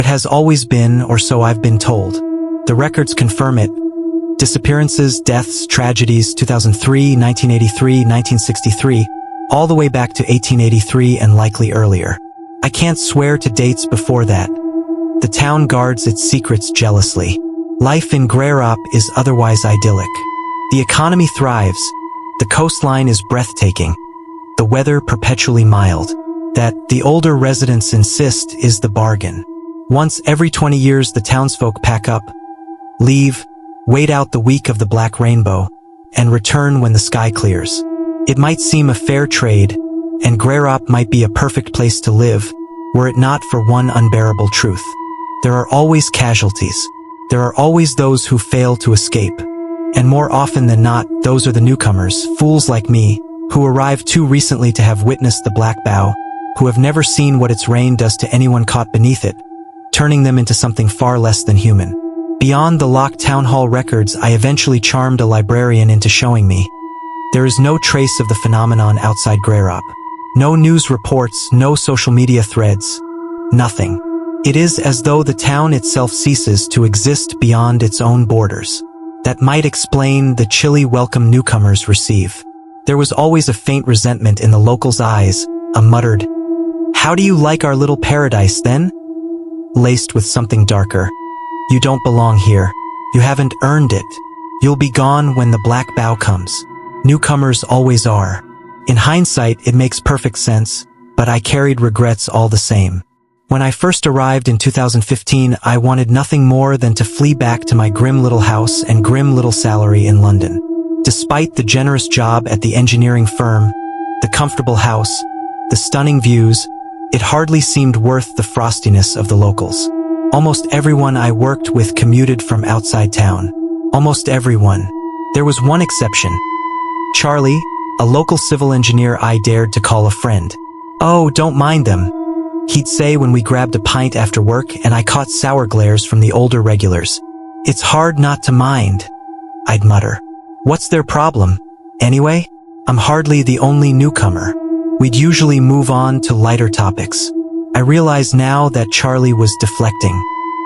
It has always been, or so I've been told. The records confirm it. Disappearances, deaths, tragedies, 2003, 1983, 1963, all the way back to 1883 and likely earlier. I can't swear to dates before that. The town guards its secrets jealously. Life in Greyrock is otherwise idyllic. The economy thrives. The coastline is breathtaking. The weather perpetually mild. That, the older residents insist, is the bargain. Once every 20 years the townsfolk pack up, leave, wait out the week of the Black Rainbow, and return when the sky clears. It might seem a fair trade, and Greyrock might be a perfect place to live, were it not for one unbearable truth. There are always casualties. There are always those who fail to escape. And more often than not, those are the newcomers, fools like me, who arrived too recently to have witnessed the Black Bow, who have never seen what its rain does to anyone caught beneath it, turning them into something far less than human. Beyond the locked town hall records, I eventually charmed a librarian into showing me. There is no trace of the phenomenon outside Greyrock. No news reports, no social media threads. Nothing. It is as though the town itself ceases to exist beyond its own borders. That might explain the chilly welcome newcomers receive. There was always a faint resentment in the locals' eyes, a muttered, "How do you like our little paradise, then?" laced with something darker. "You don't belong here. You haven't earned it. You'll be gone when the Black Bow comes." Newcomers always are. In hindsight, it makes perfect sense, but I carried regrets all the same. When I first arrived in 2015, I wanted nothing more than to flee back to my grim little house and grim little salary in London. Despite the generous job at the engineering firm, the comfortable house, the stunning views, it hardly seemed worth the frostiness of the locals. Almost everyone I worked with commuted from outside town. Almost everyone. There was one exception. Charlie, a local civil engineer I dared to call a friend. "Oh, don't mind them," he'd say when we grabbed a pint after work and I caught sour glares from the older regulars. "It's hard not to mind," I'd mutter. "What's their problem, anyway? I'm hardly the only newcomer." We'd usually move on to lighter topics. I realize now that Charlie was deflecting.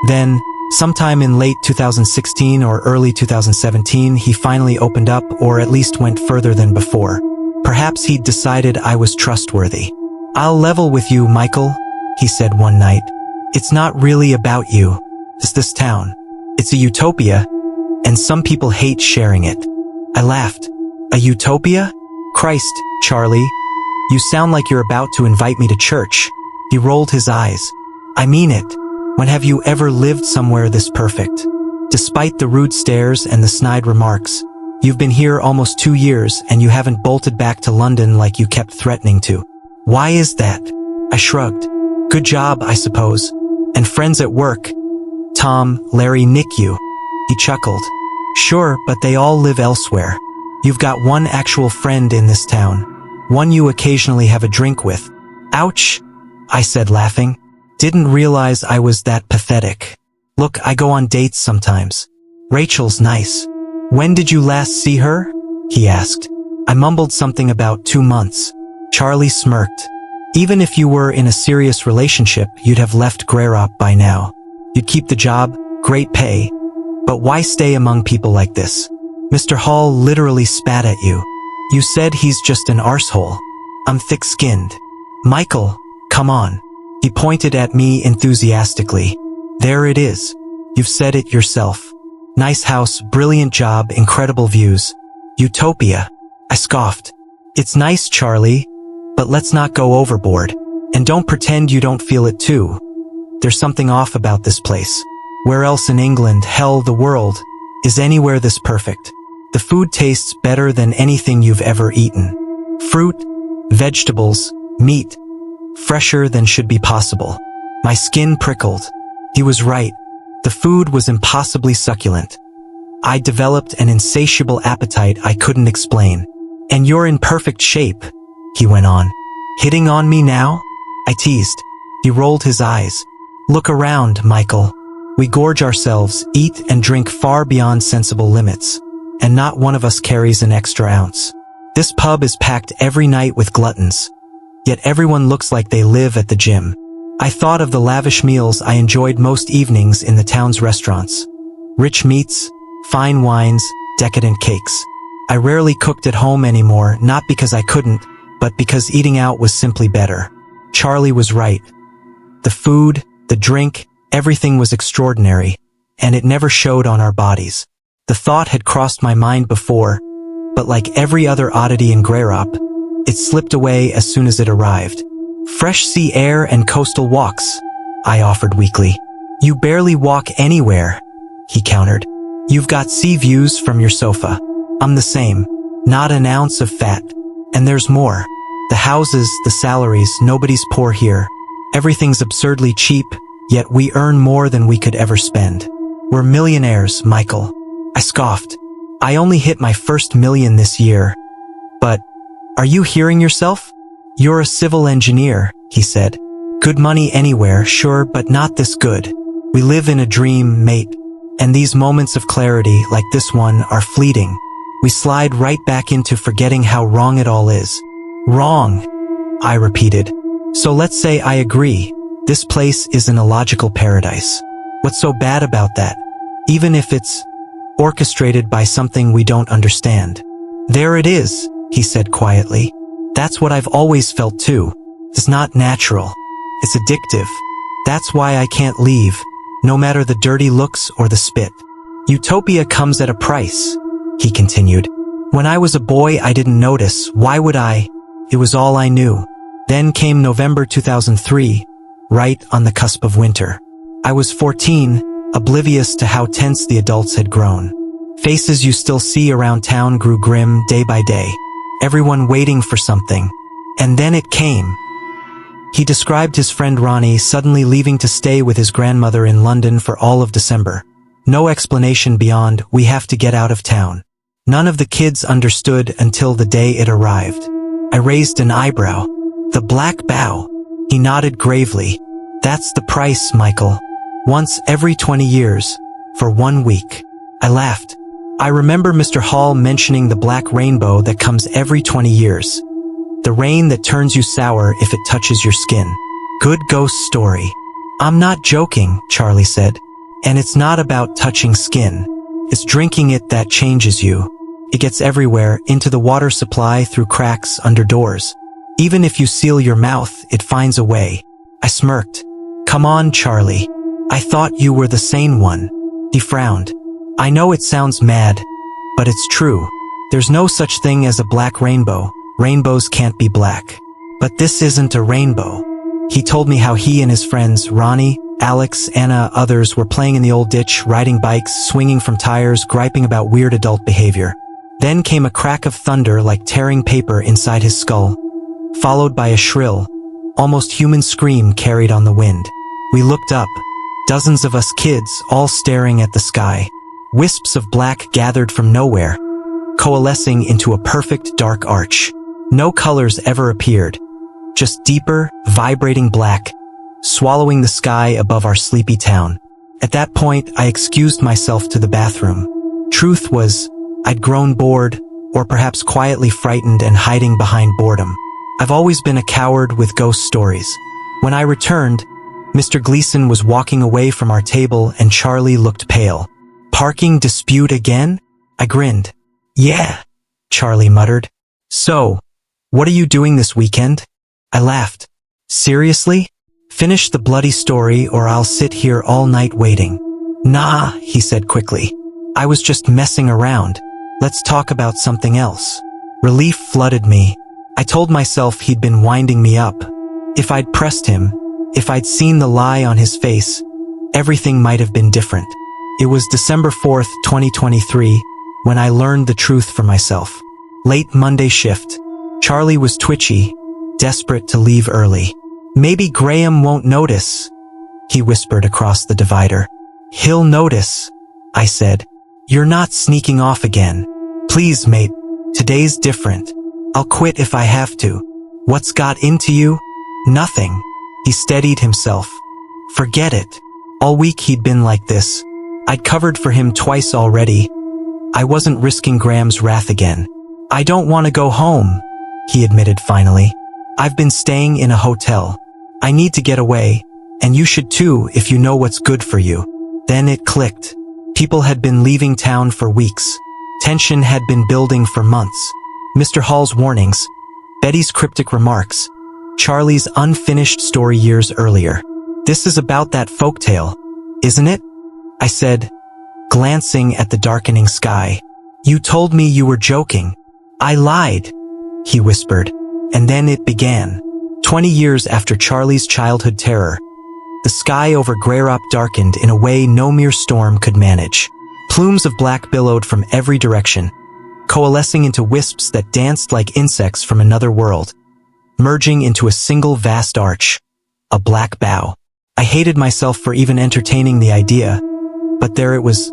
Then, sometime in late 2016 or early 2017, he finally opened up, or at least went further than before. Perhaps he'd decided I was trustworthy. "I'll level with you, Michael," he said one night. "It's not really about you. It's this town. It's a utopia, and some people hate sharing it." I laughed. "A utopia? Christ, Charlie. You sound like you're about to invite me to church." He rolled his eyes. "I mean it. When have you ever lived somewhere this perfect?" Despite the rude stares and the snide remarks, "You've been here almost 2 years and you haven't bolted back to London like you kept threatening to. Why is that?" I shrugged. "Good job, I suppose. And friends at work. Tom, Larry, Nick, you." He chuckled. "Sure, but they all live elsewhere. You've got one actual friend in this town. One you occasionally have a drink with." "Ouch," I said, laughing. Didn't realize I was that pathetic. "Look, I go on dates sometimes. Rachel's nice." "When did you last see her?" he asked. I mumbled something about 2 months. Charlie smirked. "Even if you were in a serious relationship, you'd have left Greyrock by now. You'd keep the job, great pay. But why stay among people like this? Mr. Hall literally spat at you. You said he's just an arsehole. I'm thick-skinned." "Michael, come on." He pointed at me enthusiastically. "There it is. You've said it yourself. Nice house, brilliant job, incredible views. Utopia." I scoffed. "It's nice, Charlie, but let's not go overboard. And don't pretend you don't feel it too. There's something off about this place. Where else in England, hell, the world, is anywhere this perfect? The food tastes better than anything you've ever eaten. Fruit, vegetables, meat, fresher than should be possible." My skin prickled. He was right. The food was impossibly succulent. I developed an insatiable appetite I couldn't explain. "And you're in perfect shape," he went on. "Hitting on me now?" I teased. He rolled his eyes. "Look around, Michael. We gorge ourselves, eat and drink far beyond sensible limits. And not one of us carries an extra ounce. This pub is packed every night with gluttons. Yet everyone looks like they live at the gym. I thought of the lavish meals I enjoyed most evenings in the town's restaurants. Rich meats, fine wines, decadent cakes. I rarely cooked at home anymore, not because I couldn't, but because eating out was simply better. Charlie was right. The food, the drink, everything was extraordinary, and it never showed on our bodies. The thought had crossed my mind before, but like every other oddity in Greyrop, it slipped away as soon as it arrived. Fresh sea air and coastal walks, I offered weakly. You barely walk anywhere, he countered. You've got sea views from your sofa. I'm the same. Not an ounce of fat. And there's more. The houses, the salaries, nobody's poor here. Everything's absurdly cheap, yet we earn more than we could ever spend. We're millionaires, Michael. I scoffed. I only hit my first million this year. But, are you hearing yourself? You're a civil engineer, he said. Good money anywhere, sure, but not this good. We live in a dream, mate. And these moments of clarity, like this one, are fleeting. We slide right back into forgetting how wrong it all is. Wrong, I repeated. So let's say I agree. This place is an illogical paradise. What's so bad about that? Even if it's orchestrated by something we don't understand. There it is, he said quietly. That's what I've always felt too. It's not natural. It's addictive. That's why I can't leave, no matter the dirty looks or the spit. Utopia comes at a price, he continued. When I was a boy, I didn't notice. Why would I? It was all I knew. Then came November 2003, right on the cusp of winter. I was 14, oblivious to how tense the adults had grown. Faces you still see around town grew grim day by day. Everyone waiting for something. And then it came. He described his friend Ronnie suddenly leaving to stay with his grandmother in London for all of December. No explanation beyond, we have to get out of town. None of the kids understood until the day it arrived. I raised an eyebrow. The black bow. He nodded gravely. That's the price, Michael. Once every 20 years, for 1 week. I laughed. I remember Mr. Hall mentioning the black rainbow that comes every 20 years. The rain that turns you sour if it touches your skin. Good ghost story. I'm not joking, Charlie said. And it's not about touching skin. It's drinking it that changes you. It gets everywhere, into the water supply, through cracks, under doors. Even if you seal your mouth, it finds a way. I smirked. Come on, Charlie. I thought you were the sane one. He frowned. I know it sounds mad, but it's true. There's no such thing as a black rainbow. Rainbows can't be black. But this isn't a rainbow. He told me how he and his friends, Ronnie, Alex, Anna, others, were playing in the old ditch, riding bikes, swinging from tires, griping about weird adult behavior. Then came a crack of thunder like tearing paper inside his skull, followed by a shrill, almost human scream carried on the wind. We looked up. Dozens of us kids, all staring at the sky. Wisps of black gathered from nowhere, coalescing into a perfect dark arch. No colors ever appeared, just deeper, vibrating black, swallowing the sky above our sleepy town. At that point, I excused myself to the bathroom. Truth was, I'd grown bored, or perhaps quietly frightened and hiding behind boredom. I've always been a coward with ghost stories. When I returned, Mr. Gleason was walking away from our table and Charlie looked pale. Parking dispute again? I grinned. Yeah, Charlie muttered. So, what are you doing this weekend? I laughed. Seriously? Finish the bloody story or I'll sit here all night waiting. Nah, he said quickly. I was just messing around. Let's talk about something else. Relief flooded me. I told myself he'd been winding me up. If I'd pressed him, if I'd seen the lie on his face, everything might have been different. It was December 4th, 2023, when I learned the truth for myself. Late Monday shift. Charlie was twitchy, desperate to leave early. Maybe Graham won't notice, he whispered across the divider. He'll notice, I said. You're not sneaking off again. Please, mate. Today's different. I'll quit if I have to. What's got into you? Nothing. He steadied himself. Forget it. All week he'd been like this. I'd covered for him twice already. I wasn't risking Graham's wrath again. I don't want to go home, he admitted finally. I've been staying in a hotel. I need to get away, And you should too if you know what's good for you. Then it clicked. People had been leaving town for weeks. Tension had been building for months. Mr. Hall's warnings, Betty's cryptic remarks, Charlie's unfinished story years earlier. This is about that folktale, isn't it? I said, glancing at the darkening sky. You told me you were joking. I lied, he whispered. And then it began. 20 years after Charlie's childhood terror, the sky over Greyrop darkened in a way no mere storm could manage. Plumes of black billowed from every direction, coalescing into wisps that danced like insects from another world, merging into a single vast arch, a black bow. I hated myself for even entertaining the idea, but there it was,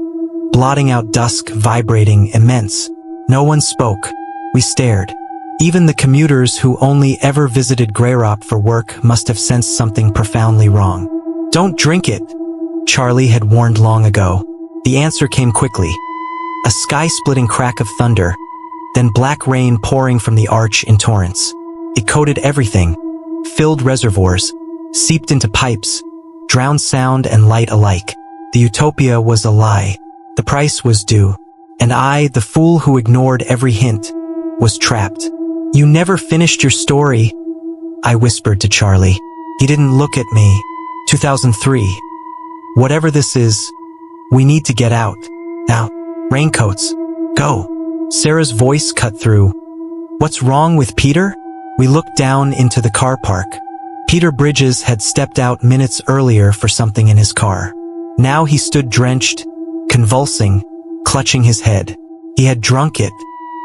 blotting out dusk, vibrating, immense. No one spoke. We stared. Even the commuters who only ever visited Greyrop for work must have sensed something profoundly wrong. Don't drink it, Charlie had warned long ago. The answer came quickly. A sky-splitting crack of thunder, then black rain pouring from the arch in torrents. It coated everything, filled reservoirs, seeped into pipes, drowned sound and light alike. The utopia was a lie. The price was due. And I, the fool who ignored every hint, was trapped. You never finished your story, I whispered to Charlie. He didn't look at me. 2003. Whatever this is, we need to get out. Now, raincoats. Go. Sarah's voice cut through. What's wrong with Peter? We looked down into the car park. Peter Bridges had stepped out minutes earlier for something in his car. Now he stood drenched, convulsing, clutching his head. He had drunk it.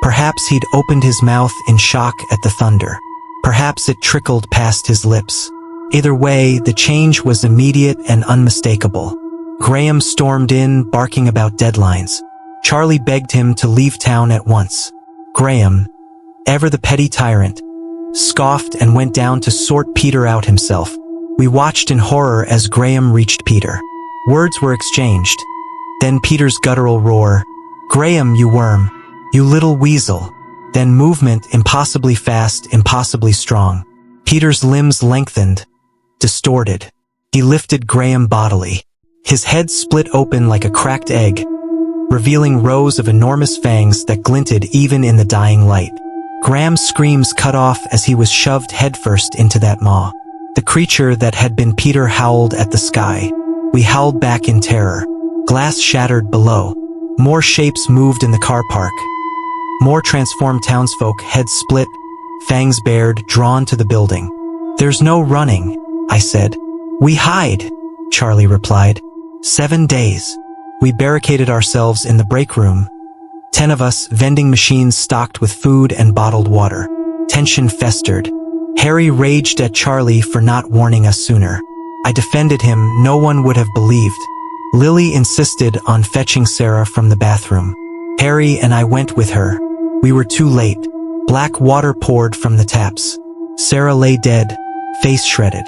Perhaps he'd opened his mouth in shock at the thunder. Perhaps it trickled past his lips. Either way, the change was immediate and unmistakable. Graham stormed in, barking about deadlines. Charlie begged him to leave town at once. Graham, ever the petty tyrant, scoffed and went down to sort Peter out himself. We watched in horror as Graham reached Peter. Words were exchanged. Then Peter's guttural roar, "Graham, you worm. You little weasel." Then movement, impossibly fast, impossibly strong. Peter's limbs lengthened, distorted. He lifted Graham bodily. His head split open like a cracked egg, revealing rows of enormous fangs that glinted even in the dying light. Graham's screams cut off as he was shoved headfirst into that maw. The creature that had been Peter howled at the sky. We howled back in terror. Glass shattered below. More shapes moved in the car park. More transformed townsfolk, heads split, fangs bared, drawn to the building. There's no running, I said. We hide, Charlie replied. 7 days. We barricaded ourselves in the break room. 10 of us, vending machines stocked with food and bottled water. Tension festered. Harry raged at Charlie for not warning us sooner. I defended him, no one would have believed. Lily insisted on fetching Sarah from the bathroom. Harry and I went with her. We were too late. Black water poured from the taps. Sarah lay dead, face shredded.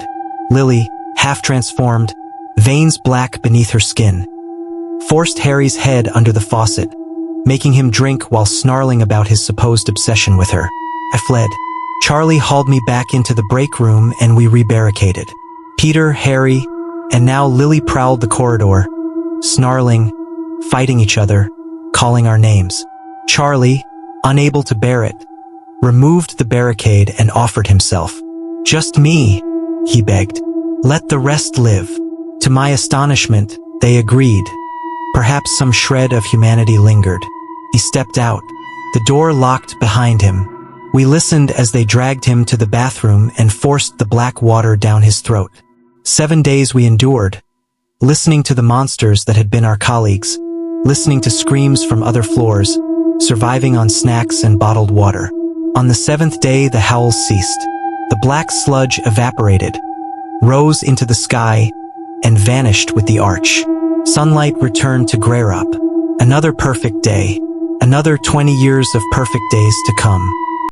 Lily, half transformed, veins black beneath her skin, forced Harry's head under the faucet, making him drink while snarling about his supposed obsession with her. I fled. Charlie hauled me back into the break room and we rebarricaded. Peter, Harry, and now Lily prowled the corridor, snarling, fighting each other, calling our names. Charlie, unable to bear it, removed the barricade and offered himself. Just me, he begged. Let the rest live. To my astonishment, they agreed. Perhaps some shred of humanity lingered. He stepped out. The door locked behind him. We listened as they dragged him to the bathroom and forced the black water down his throat. 7 days we endured, listening to the monsters that had been our colleagues, listening to screams from other floors, surviving on snacks and bottled water. On the 7th day, the howls ceased. The black sludge evaporated, rose into the sky, and vanished with the arch. Sunlight returned to Greyrop. Another perfect day. Another 20 years of perfect days to come.